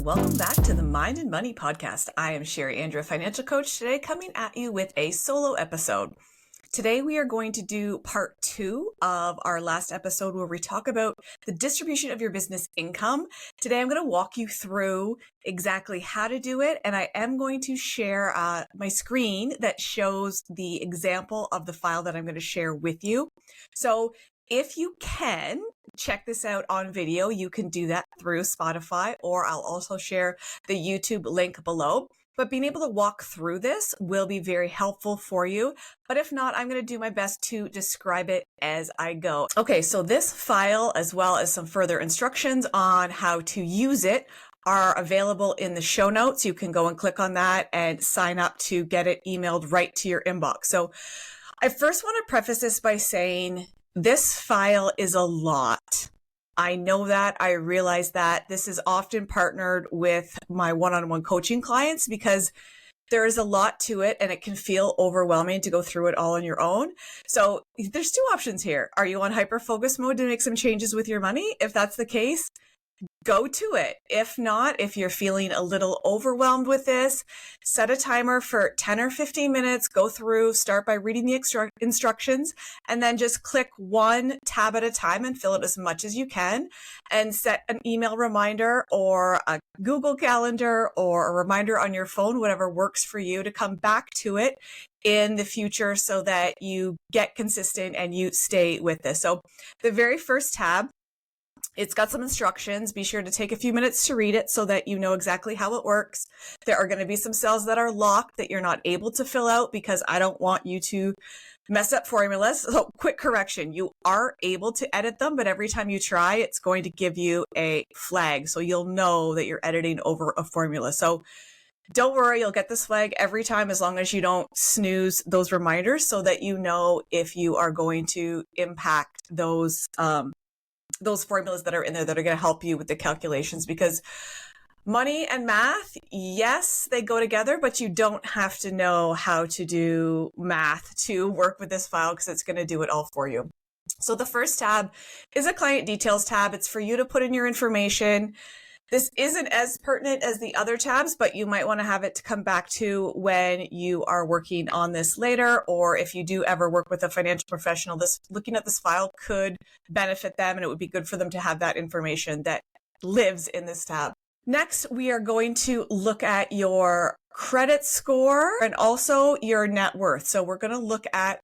welcome back to the Mind and Money podcast. I am Sherry and, a financial coach, today coming at you with a solo episode. Today we are going to do part 2 of our last episode where we talk about the distribution of your business income. Today I'm going to walk you through exactly how to do it, and I am going to share my screen that shows the example of the file that I'm going to share with you. So if you can check this out on video, you can do that through Spotify, or I'll also share the YouTube link below. But being able to walk through this will be very helpful for you. But if not, I'm going to do my best to describe it as I go. Okay, so this file, as well as some further instructions on how to use it, are available in the show notes. You can go and click on that and sign up to get it emailed right to your inbox. So I first want to preface this by saying this file is a lot. I know that. I realize that. This is often partnered with my one-on-one coaching clients because there is a lot to it and it can feel overwhelming to go through it all on your own. So there's 2 options here. Are you on hyper-focus mode to make some changes with your money? If that's the case, go to it. If not, if you're feeling a little overwhelmed with this, set a timer for 10 or 15 minutes, go through, start by reading the instructions, and then just click one tab at a time and fill it as much as you can, and set an email reminder or a Google Calendar or a reminder on your phone, whatever works for you, to come back to it in the future so that you get consistent and you stay with this. So the very first tab, it's got some instructions. Be sure to take a few minutes to read it so that you know exactly how it works. There are going to be some cells that are locked that you're not able to fill out because I don't want you to mess up formulas. So quick correction, you are able to edit them, but every time you try, it's going to give you a flag. So you'll know that you're editing over a formula. So don't worry, you'll get this flag every time as long as you don't snooze those reminders so that you know if you are going to impact those formulas that are in there that are going to help you with the calculations, because money and math, yes, they go together, but you don't have to know how to do math to work with this file because it's going to do it all for you. So the first tab is a client details tab. It's for you to put in your information. This isn't as pertinent as the other tabs, but you might want to have it to come back to when you are working on this later, or if you do ever work with a financial professional, looking at this file could benefit them, and it would be good for them to have that information that lives in this tab. Next, we are going to look at your credit score and also your net worth. So we're going to look at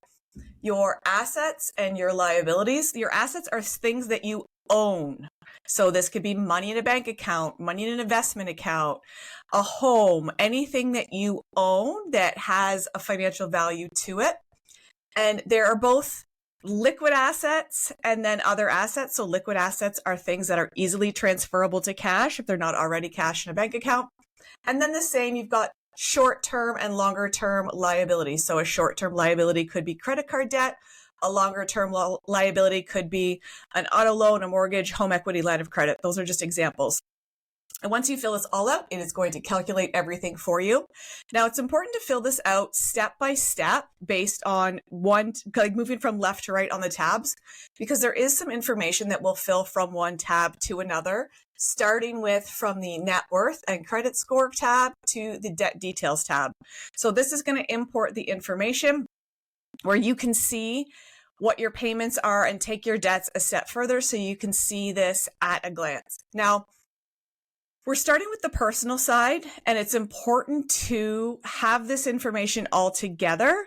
your assets and your liabilities. Your assets are things that you own. So this could be money in a bank account, money in an investment account, a home, anything that you own that has a financial value to it. And there are both liquid assets and then other assets. So liquid assets are things that are easily transferable to cash if they're not already cash in a bank account. And then the same, you've got short-term and longer-term liabilities. So a short-term liability could be credit card debt. A longer-term liability could be an auto loan, a mortgage, home equity line of credit. Those are just examples. And once you fill this all out, it is going to calculate everything for you. Now, it's important to fill this out step by step based on moving from left to right on the tabs, because there is some information that will fill from one tab to another, starting with from the net worth and credit score tab to the debt details tab. So this is going to import the information where you can see what your payments are and take your debts a step further so you can see this at a glance. Now, we're starting with the personal side, and it's important to have this information all together.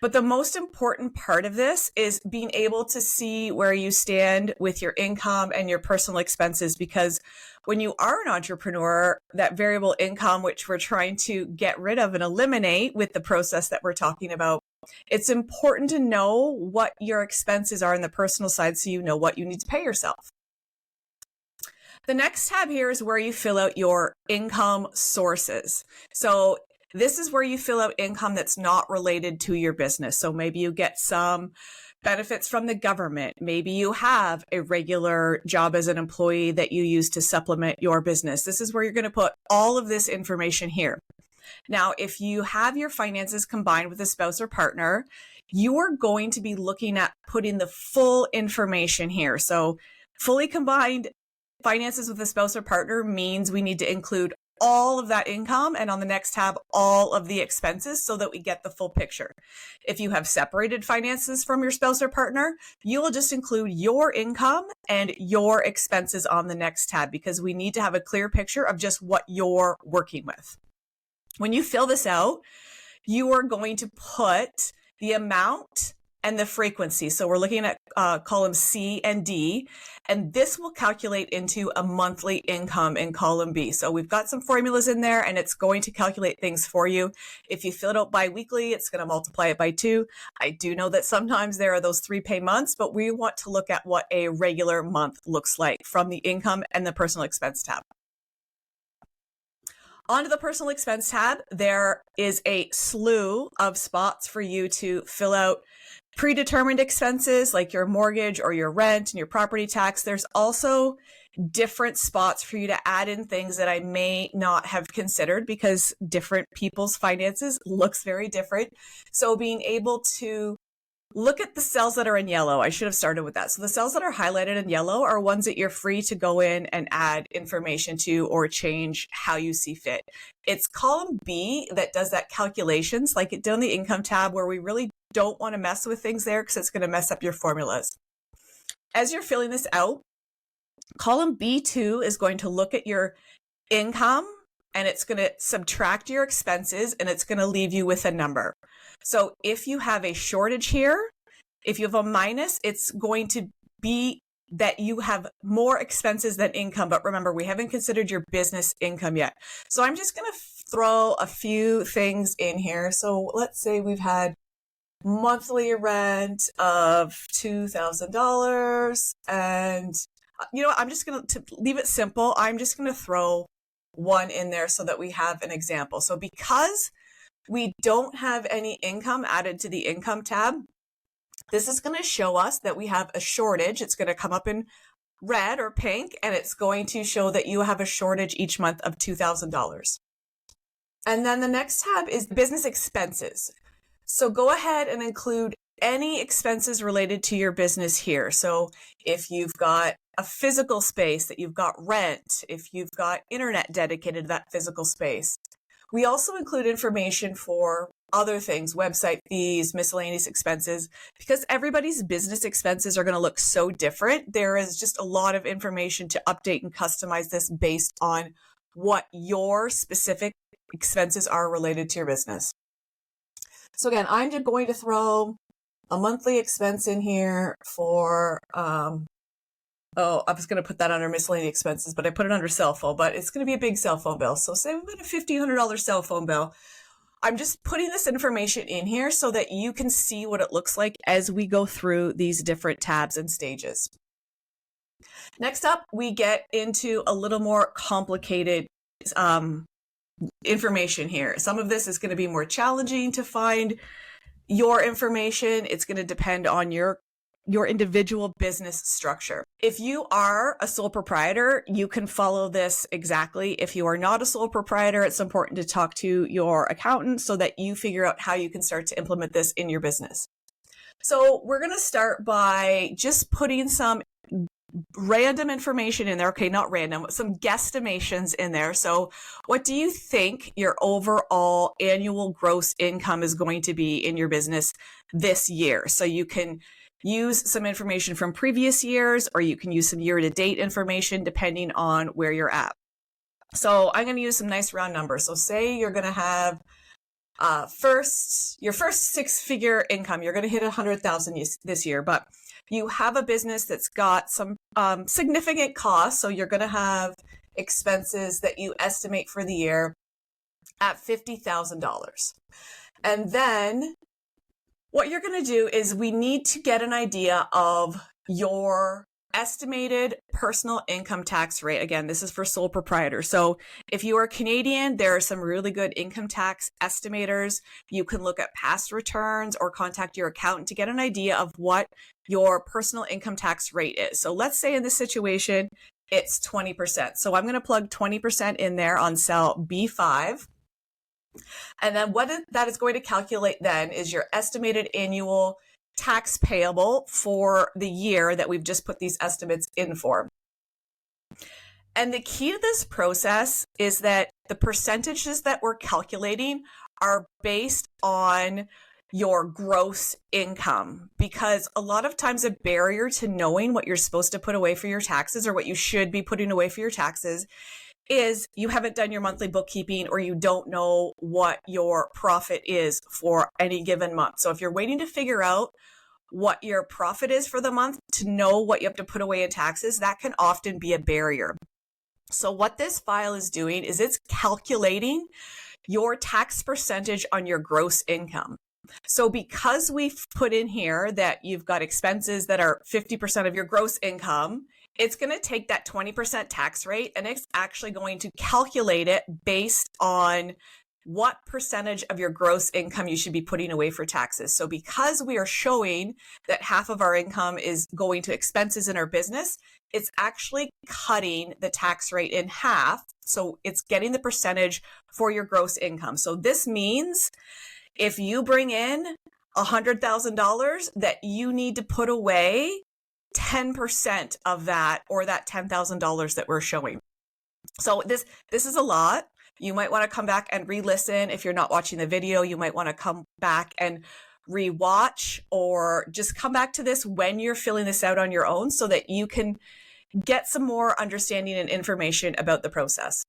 But the most important part of this is being able to see where you stand with your income and your personal expenses, because when you are an entrepreneur, that variable income, which we're trying to get rid of and eliminate with the process that we're talking about, it's important to know what your expenses are on the personal side so you know what you need to pay yourself. The next tab here is where you fill out your income sources. So this is where you fill out income that's not related to your business. So maybe you get some benefits from the government. Maybe you have a regular job as an employee that you use to supplement your business. This is where you're going to put all of this information here. Now, if you have your finances combined with a spouse or partner, you are going to be looking at putting the full information here. So fully combined finances with a spouse or partner means we need to include all of that income, and on the next tab, all of the expenses, so that we get the full picture. If you have separated finances from your spouse or partner, you will just include your income and your expenses on the next tab, because we need to have a clear picture of just what you're working with. When you fill this out, you are going to put the amount and the frequency. So we're looking at columns C and D, and this will calculate into a monthly income in column B. So we've got some formulas in there, and it's going to calculate things for you. If you fill it out bi-weekly, it's going to multiply it by 2. I do know that sometimes there are those 3 pay months, but we want to look at what a regular month looks like from the income and the personal expense tab. Onto the personal expense tab, there is a slew of spots for you to fill out predetermined expenses like your mortgage or your rent and your property tax. There's also different spots for you to add in things that I may not have considered, because different people's finances looks very different. So being able to look at the cells that are in yellow, I should have started with that. So the cells that are highlighted in yellow are ones that you're free to go in and add information to or change how you see fit. It's column B that does that calculations, like it did on the income tab, where we really don't want to mess with things there because it's going to mess up your formulas. As you're filling this out, column B2 is going to look at your income, and it's going to subtract your expenses, and it's going to leave you with a number. So if you have a shortage here, if you have a minus, it's going to be that you have more expenses than income. But remember, we haven't considered your business income yet. So I'm just going to throw a few things in here. So let's say we've had monthly rent of $2,000. And you know what? I'm just going to leave it simple. I'm just going to throw 1 in there so that we have an example. So because we don't have any income added to the income tab, this is going to show us that we have a shortage. It's going to come up in red or pink, and it's going to show that you have a shortage each month of $2,000. And then the next tab is business expenses. So go ahead and include any expenses related to your business here. So if you've got a physical space, that you've got rent, if you've got internet dedicated to that physical space. We also include information for other things, website fees, miscellaneous expenses, because everybody's business expenses are going to look so different. There is just a lot of information to update and customize this based on what your specific expenses are related to your business. So again, I'm just going to throw a monthly expense in here for, I was going to put that under miscellaneous expenses, but I put it under cell phone, but it's going to be a big cell phone bill. So say we've got a $1,500 cell phone bill. I'm just putting this information in here so that you can see what it looks like as we go through these different tabs and stages. Next up, we get into a little more complicated information here. Some of this is going to be more challenging to find your information. It's going to depend on your individual business structure. If you are a sole proprietor, you can follow this exactly. If you are not a sole proprietor, it's important to talk to your accountant so that you figure out how you can start to implement this in your business. So we're going to start by just putting some random information in there. Okay, not random, some guesstimations in there. So what do you think your overall annual gross income is going to be in your business this year? So you can use some information from previous years, or you can use some year-to-date information depending on where you're at. So I'm going to use some nice round numbers. So say you're going to have your first 6-figure income. You're going to hit 100,000 this year, but you have a business that's got some significant costs. So you're going to have expenses that you estimate for the year at $50,000. And then what you're going to do is we need to get an idea of your estimated personal income tax rate. Again, this is for sole proprietors. So if you are Canadian, there are some really good income tax estimators. You can look at past returns or contact your accountant to get an idea of what your personal income tax rate is. So let's say in this situation, it's 20%. So I'm going to plug 20% in there on cell B5. And then what that is going to calculate then is your estimated annual tax payable for the year that we've just put these estimates in for. And the key to this process is that the percentages that we're calculating are based on your gross income, because a lot of times a barrier to knowing what you're supposed to put away for your taxes or what you should be putting away for your taxes is you haven't done your monthly bookkeeping or you don't know what your profit is for any given month. So if you're waiting to figure out what your profit is for the month to know what you have to put away in taxes, that can often be a barrier. So what this file is doing is it's calculating your tax percentage on your gross income. So because we've put in here that you've got expenses that are 50% of your gross income, it's going to take that 20% tax rate and it's actually going to calculate it based on what percentage of your gross income you should be putting away for taxes. So because we are showing that half of our income is going to expenses in our business, it's actually cutting the tax rate in half. So it's getting the percentage for your gross income. So this means if you bring in $100,000, that you need to put away 10% of that, or that $10,000 that we're showing. So this is a lot. You might want to come back and re-listen. If you're not watching the video, you might want to come back and re-watch, or just come back to this when you're filling this out on your own so that you can get some more understanding and information about the process.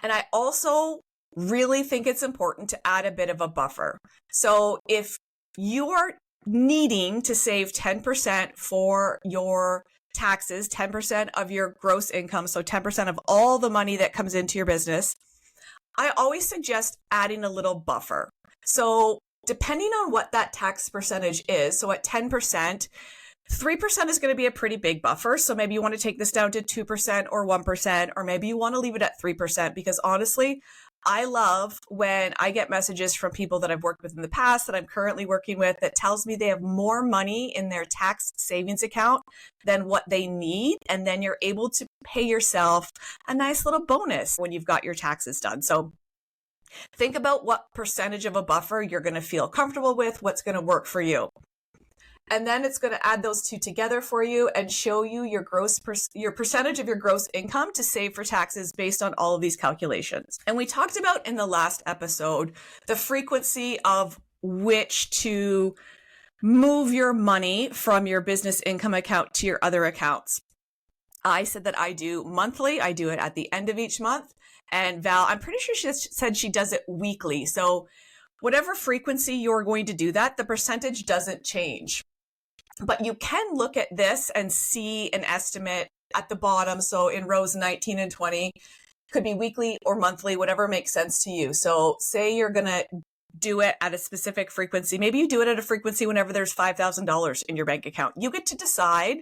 And I also really think it's important to add a bit of a buffer. So if you are needing to save 10% for your taxes, 10% of your gross income, so 10% of all the money that comes into your business, I always suggest adding a little buffer. So depending on what that tax percentage is, so at 10%, 3% is going to be a pretty big buffer. So maybe you want to take this down to 2% or 1%, or maybe you want to leave it at 3%, because honestly, I love when I get messages from people that I've worked with in the past, that I'm currently working with, that tells me they have more money in their tax savings account than what they need. And then you're able to pay yourself a nice little bonus when you've got your taxes done. So think about what percentage of a buffer you're going to feel comfortable with, what's going to work for you. And then it's going to add those two together for you and show you your your percentage of your gross income to save for taxes based on all of these calculations. And we talked about in the last episode the frequency of which to move your money from your business income account to your other accounts. I said that I do monthly. I do it at the end of each month. And Val, I'm pretty sure she said she does it weekly. So whatever frequency you're going to do that, the percentage doesn't change. But you can look at this and see an estimate at the bottom. So in rows 19 and 20, could be weekly or monthly, whatever makes sense to you. So say you're going to do it at a specific frequency. Maybe you do it at a frequency whenever there's $5,000 in your bank account. You get to decide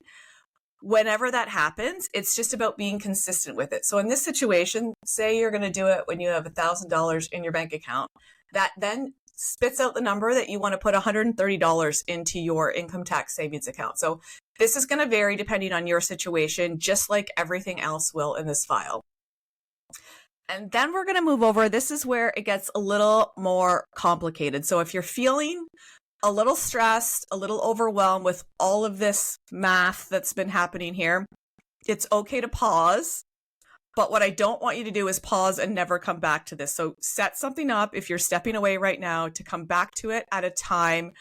whenever that happens. It's just about being consistent with it. So in this situation, say you're going to do it when you have $1,000 in your bank account. That then spits out the number that you want to put $130 into your income tax savings account. So this is going to vary depending on your situation, just like everything else will in this file. And then we're going to move over. This is where it gets a little more complicated. So if you're feeling a little stressed, a little overwhelmed with all of this math that's been happening here, it's okay to pause. But what I don't want you to do is pause and never come back to this. So set something up if you're stepping away right now to come back to it at a time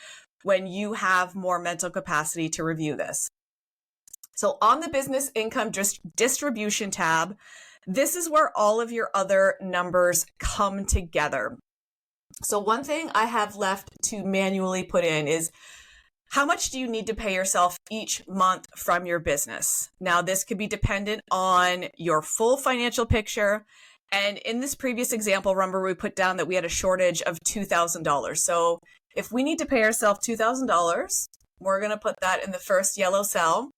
when you have more mental capacity to review this. So on the business income distribution tab, this is where all of your other numbers come together. So one thing I have left to manually put in is how much do you need to pay yourself each month from your business? Now, this could be dependent on your full financial picture. And in this previous example, remember we put down that we had a shortage of $2,000. So if we need to pay ourselves $2,000, we're going to put that in the first yellow cell.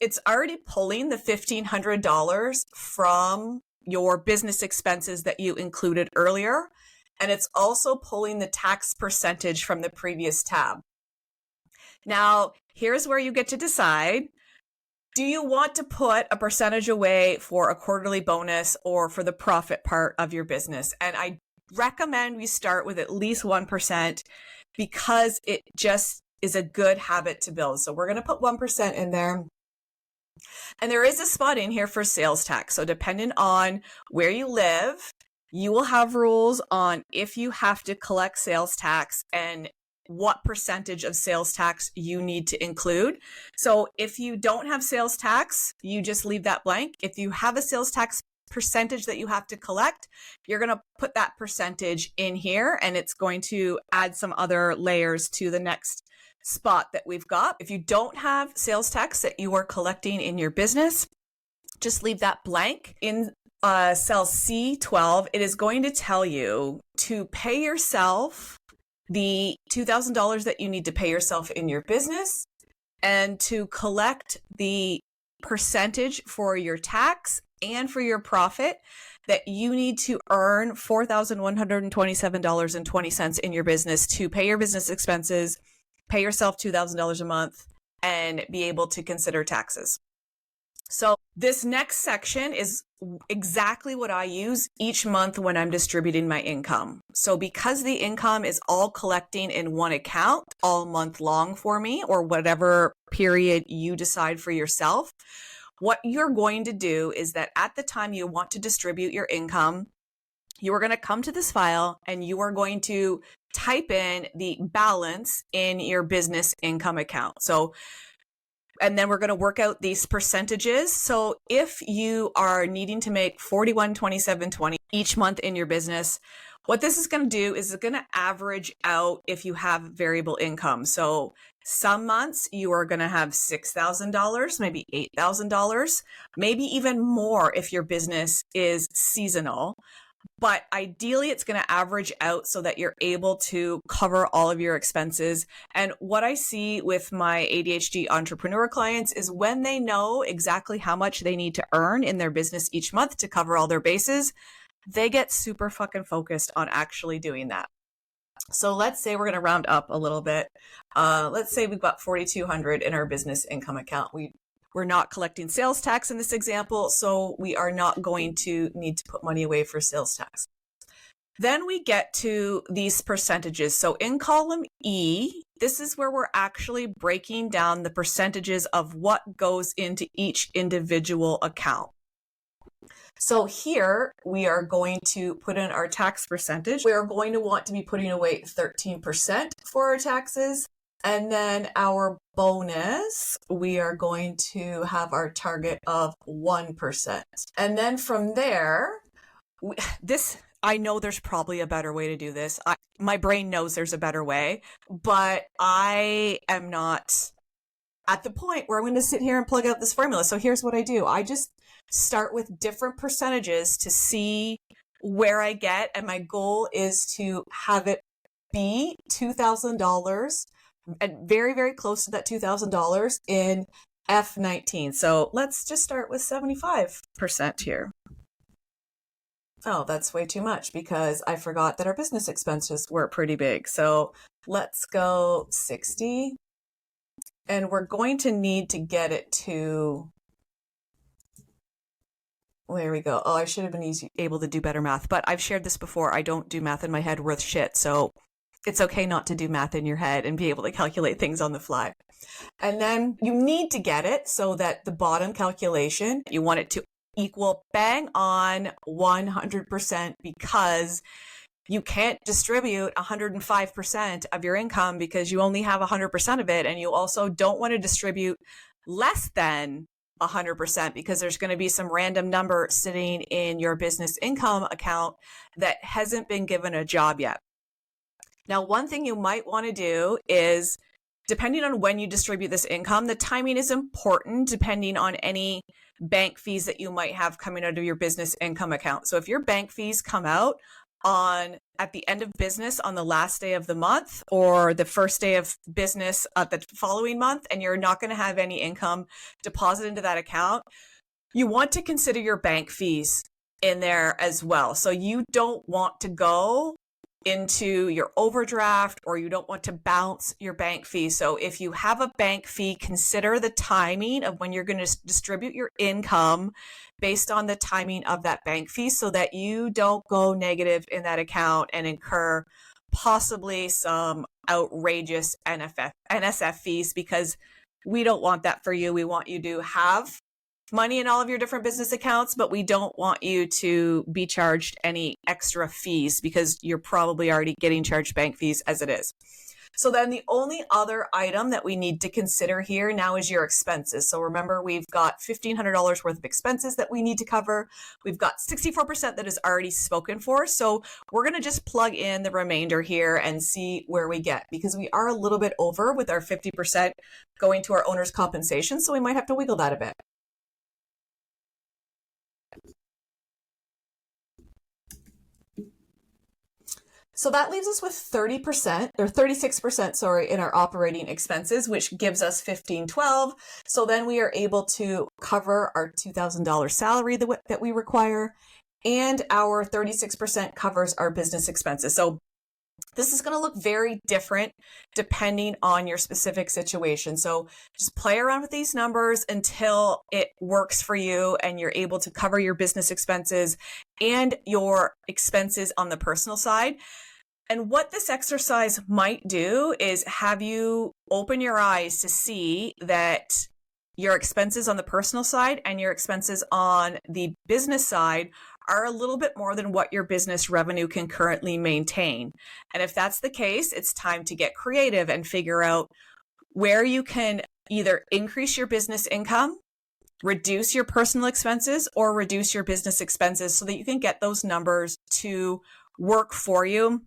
It's already pulling the $1,500 from your business expenses that you included earlier. And it's also pulling the tax percentage from the previous tab. Now, here's where you get to decide. Do you want to put a percentage away for a quarterly bonus or for the profit part of your business? And I recommend we start with at least 1% because it just is a good habit to build. So we're going to put 1% in there. And there is a spot in here for sales tax. So depending on where you live, you will have rules on if you have to collect sales tax and what percentage of sales tax you need to include. So if you don't have sales tax, you just leave that blank. If you have a sales tax percentage that you have to collect, you're going to put that percentage in here, and it's going to add some other layers to the next spot that we've got. If you don't have sales tax that you are collecting in your business, just leave that blank. In cell C12, it is going to tell you to pay yourself the $2,000 that you need to pay yourself in your business, and to collect the percentage for your tax and for your profit that you need to earn $4,127.20 in your business to pay your business expenses, pay yourself $2,000 a month, and be able to consider taxes. So this next section is exactly what I use each month when I'm distributing my income. So because the income is all collecting in one account all month long for me, or whatever period you decide for yourself, what you're going to do is that at the time you want to distribute your income, you are going to come to this file and you are going to type in the balance in your business income account. And then we're going to work out these percentages. So if you are needing to make $41,2720 each month in your business, what this is going to do is it's going to average out if you have variable income. So some months you are going to have $6,000, maybe $8,000, maybe even more if your business is seasonal. But ideally, it's going to average out so that you're able to cover all of your expenses. And what I see with my ADHD entrepreneur clients is when they know exactly how much they need to earn in their business each month to cover all their bases, they get super fucking focused on actually doing that. So let's say we're going to round up a little bit. Let's say we've got $4,200 in our business income account. We're not collecting sales tax in this example, so we are not going to need to put money away for sales tax. Then we get to these percentages. So in column E, this is where we're actually breaking down the percentages of what goes into each individual account. So here we are going to put in our tax percentage. We are going to want to be putting away 13% for our taxes. And then our bonus, we are going to have our target of 1%. And then from there, I know there's probably a better way to do this. My brain knows there's a better way, but I am not at the point where I'm going to sit here and plug out this formula. So here's what I do. I just start with different percentages to see where I get. And my goal is to have it be $2,000 and very, very close to that $2,000 in F19. So let's just start with 75% here. Oh, that's way too much because I forgot that our business expenses were pretty big. So let's go 60. And we're going to need to get it to, there we go. Oh, I should have been able to do better math, but I've shared this before. I don't do math in my head worth shit. So it's okay not to do math in your head and be able to calculate things on the fly. And then you need to get it so that the bottom calculation, you want it to equal bang on 100% because you can't distribute 105% of your income because you only have 100% of it. And you also don't want to distribute less than 100% because there's going to be some random number sitting in your business income account that hasn't been given a job yet. Now, one thing you might want to do is, depending on when you distribute this income, the timing is important depending on any bank fees that you might have coming out of your business income account. So if your bank fees come out at the end of business on the last day of the month or the first day of business the following month, and you're not going to have any income deposited into that account, you want to consider your bank fees in there as well. So you don't want to go into your overdraft or you don't want to bounce your bank fee. So if you have a bank fee, consider the timing of when you're going to distribute your income based on the timing of that bank fee so that you don't go negative in that account and incur possibly some outrageous NSF fees, because we don't want that for you. We want you to have money in all of your different business accounts, but we don't want you to be charged any extra fees because you're probably already getting charged bank fees as it is. So then the only other item that we need to consider here now is your expenses. So remember, we've got $1,500 worth of expenses that we need to cover. We've got 64% that is already spoken for. So we're going to just plug in the remainder here and see where we get, because we are a little bit over with our 50% going to our owner's compensation. So we might have to wiggle that a bit. So that leaves us with 30% or 36%, in our operating expenses, which gives us $1,512. So then we are able to cover our $2,000 salary that we require, and our 36% covers our business expenses. So this is going to look very different depending on your specific situation. So just play around with these numbers until it works for you and you're able to cover your business expenses and your expenses on the personal side. And what this exercise might do is have you open your eyes to see that your expenses on the personal side and your expenses on the business side are a little bit more than what your business revenue can currently maintain. And if that's the case, it's time to get creative and figure out where you can either increase your business income, reduce your personal expenses, or reduce your business expenses so that you can get those numbers to work for you.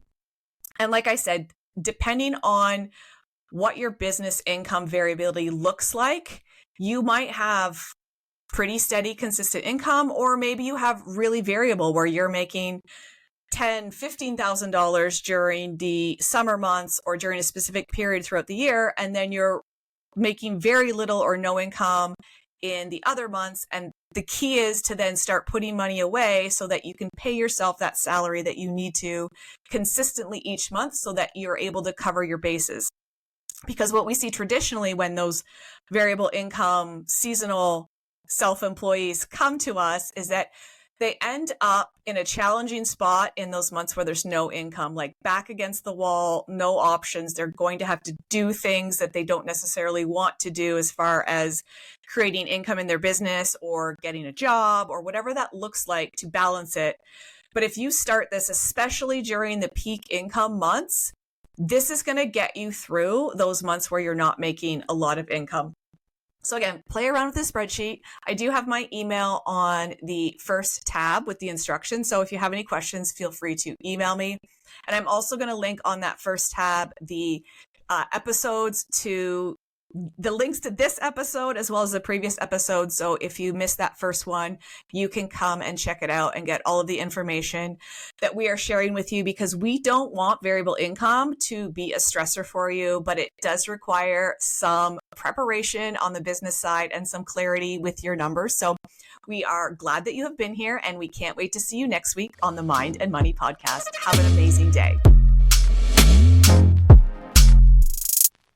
And like I said, depending on what your business income variability looks like, you might have pretty steady, consistent income, or maybe you have really variable where you're making $10,000, $15,000 during the summer months or during a specific period throughout the year, and then you're making very little or no income in the other months. And the key is to then start putting money away so that you can pay yourself that salary that you need to consistently each month so that you're able to cover your bases. Because what we see traditionally when those variable income, seasonal self-employees come to us is that they end up in a challenging spot in those months where there's no income, like back against the wall, no options. They're going to have to do things that they don't necessarily want to do as far as creating income in their business or getting a job or whatever that looks like to balance it. But if you start this, especially during the peak income months, this is going to get you through those months where you're not making a lot of income. So again, play around with this spreadsheet. I do have my email on the first tab with the instructions. So if you have any questions, feel free to email me. And I'm also going to link on that first tab the episodes to the links to this episode as well as the previous episode. So if you missed that first one, you can come and check it out and get all of the information that we are sharing with you, because we don't want variable income to be a stressor for you, but it does require some preparation on the business side and some clarity with your numbers. So we are glad that you have been here, and we can't wait to see you next week on the Mind and Money podcast. Have an amazing day.